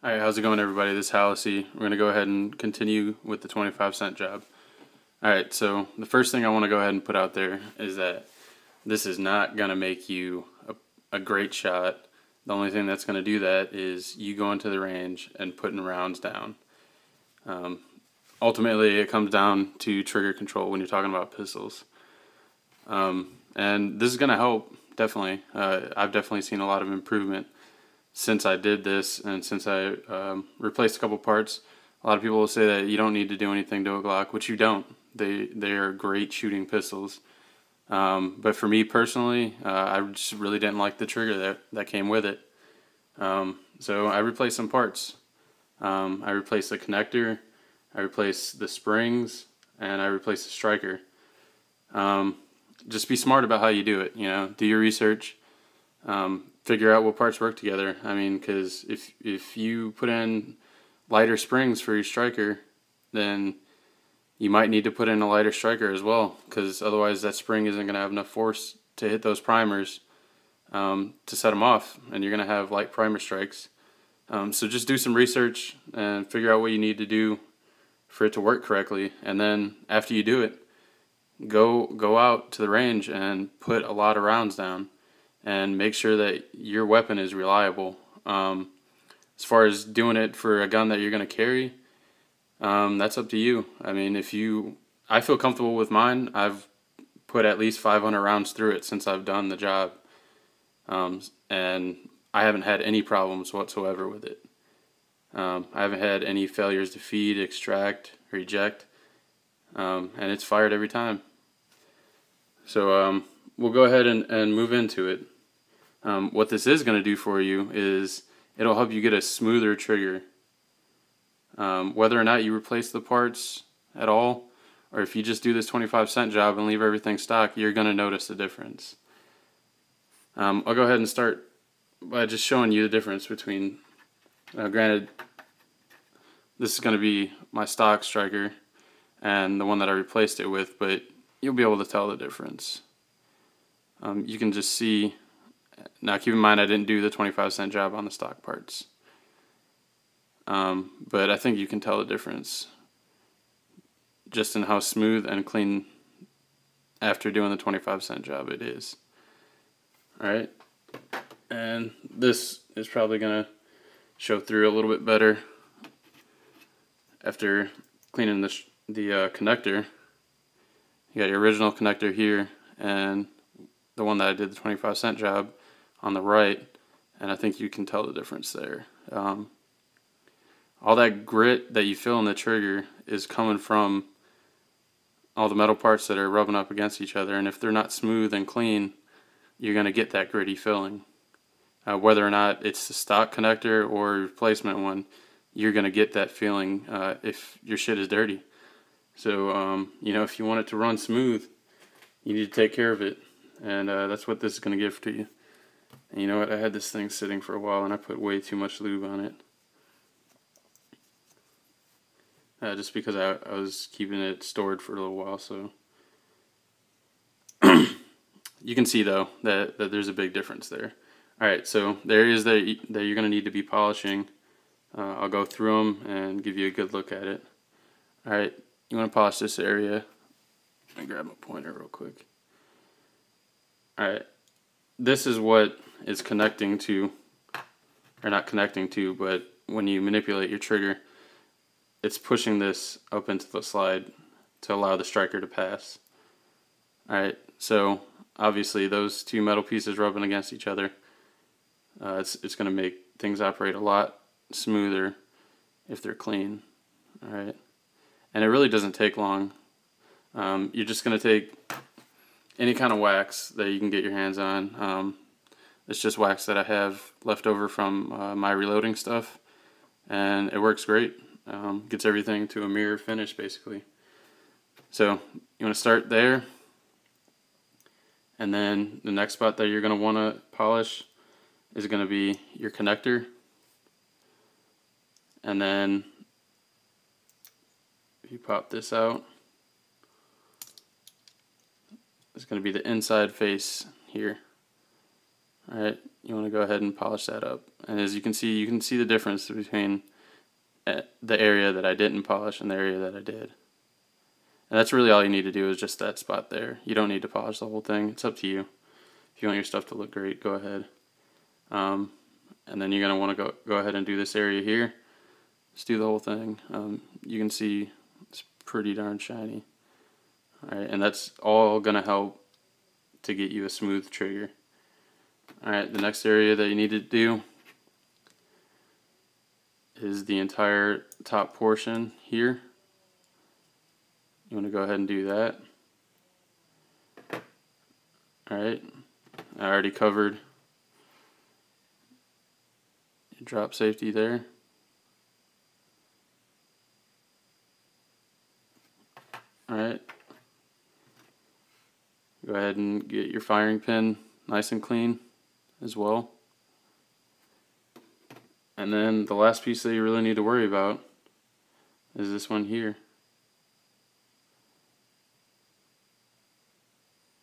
Alright, how's it going, everybody? This is Hallisey. We're going to go ahead and continue with the 25-cent job. Alright, so the first thing I want to go ahead and put out there is that this is not going to make you a great shot. The only thing that's going to do that is you going to the range and putting rounds down. Ultimately, it comes down to trigger control when you're talking about pistols. And this is going to help, definitely. I've definitely seen a lot of improvement since I did this, and since I replaced a couple parts. A lot of people will say that you don't need to do anything to a Glock, which you don't. They are great shooting pistols. But for me personally, I just really didn't like the trigger that came with it. So I replaced some parts. I replaced the connector, I replaced the springs, and I replaced the striker. Just be smart about how you do it. Do your research. Figure out what parts work together. I mean, because if you put in lighter springs for your striker, then you might need to put in a lighter striker as well, because otherwise that spring isn't going to have enough force to hit those primers to set them off, and you're going to have light primer strikes. So just do some research and figure out what you need to do for it to work correctly, and then after you do it, go out to the range and put a lot of rounds down. And make sure that your weapon is reliable. As far as doing it for a gun that you're going to carry, that's up to you. I mean, I feel comfortable with mine. I've put at least 500 rounds through it since I've done the job. And I haven't had any problems whatsoever with it. I haven't had any failures to feed, extract, or eject. And it's fired every time. So, we'll go ahead and move into it. What this is going to do for you is it'll help you get a smoother trigger. Whether or not you replace the parts at all, or if you just do this 25-cent job and leave everything stock, you're going to notice the difference. I'll go ahead and start by just showing you the difference between, granted, this is going to be my stock striker and the one that I replaced it with, but you'll be able to tell the difference. You can just see. Now keep in mind I didn't do the 25-cent job on the stock parts. But I think you can tell the difference just in how smooth and clean after doing the 25-cent job it is. Alright, and this is probably going to show through a little bit better after cleaning the connector. You got your original connector here and the one that I did the 25-cent job on the right, and I think you can tell the difference there. All that grit that you feel in the trigger is coming from all the metal parts that are rubbing up against each other, and if they're not smooth and clean, you're going to get that gritty feeling. Whether or not it's the stock connector or a replacement one, you're going to get that feeling if your shit is dirty. So, if you want it to run smooth, you need to take care of it. And that's what this is going to give to you. And you know what? I had this thing sitting for a while and I put way too much lube on it. Just because I was keeping it stored for a little while. So you can see though that there's a big difference there. Alright, so there is that you're going to need to be polishing. I'll go through them and give you a good look at it. Alright, you want to polish this area. Let me grab my pointer real quick. Alright, this is what is connecting to, or not connecting to, but when you manipulate your trigger, it's pushing this up into the slide to allow the striker to pass. Alright, so obviously those two metal pieces rubbing against each other, it's going to make things operate a lot smoother if they're clean. Alright, and it really doesn't take long. You're just going to take any kind of wax that you can get your hands on. It's just wax that I have left over from my reloading stuff, and it works great. Gets everything to a mirror finish basically. So you want to start there, and then the next spot that you're going to want to polish is going to be your connector, and then if you pop this out, it's going to be the inside face here. Alright, you want to go ahead and polish that up. And as you can see the difference between the area that I didn't polish and the area that I did. And that's really all you need to do, is just that spot there. You don't need to polish the whole thing. It's up to you. If you want your stuff to look great, go ahead. And then you're going to want to go ahead and do this area here. Just do the whole thing. You can see it's pretty darn shiny. Alright, and that's all going to help to get you a smooth trigger. Alright, the next area that you need to do is the entire top portion here. You want to go ahead and do that. Alright, I already covered your drop safety there. Alright, go ahead and get your firing pin nice and clean as well. And then the last piece that you really need to worry about is this one here.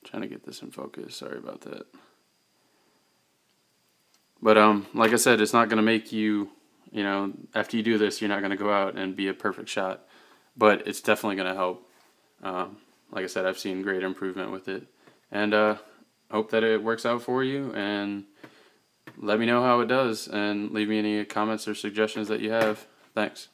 Trying to get this in focus, sorry about that. But like I said, it's not going to make you, after you do this, you're not going to go out and be a perfect shot. But it's definitely going to help. Like I said, I've seen great improvement with it. And hope that it works out for you. And let me know how it does. And leave me any comments or suggestions that you have. Thanks.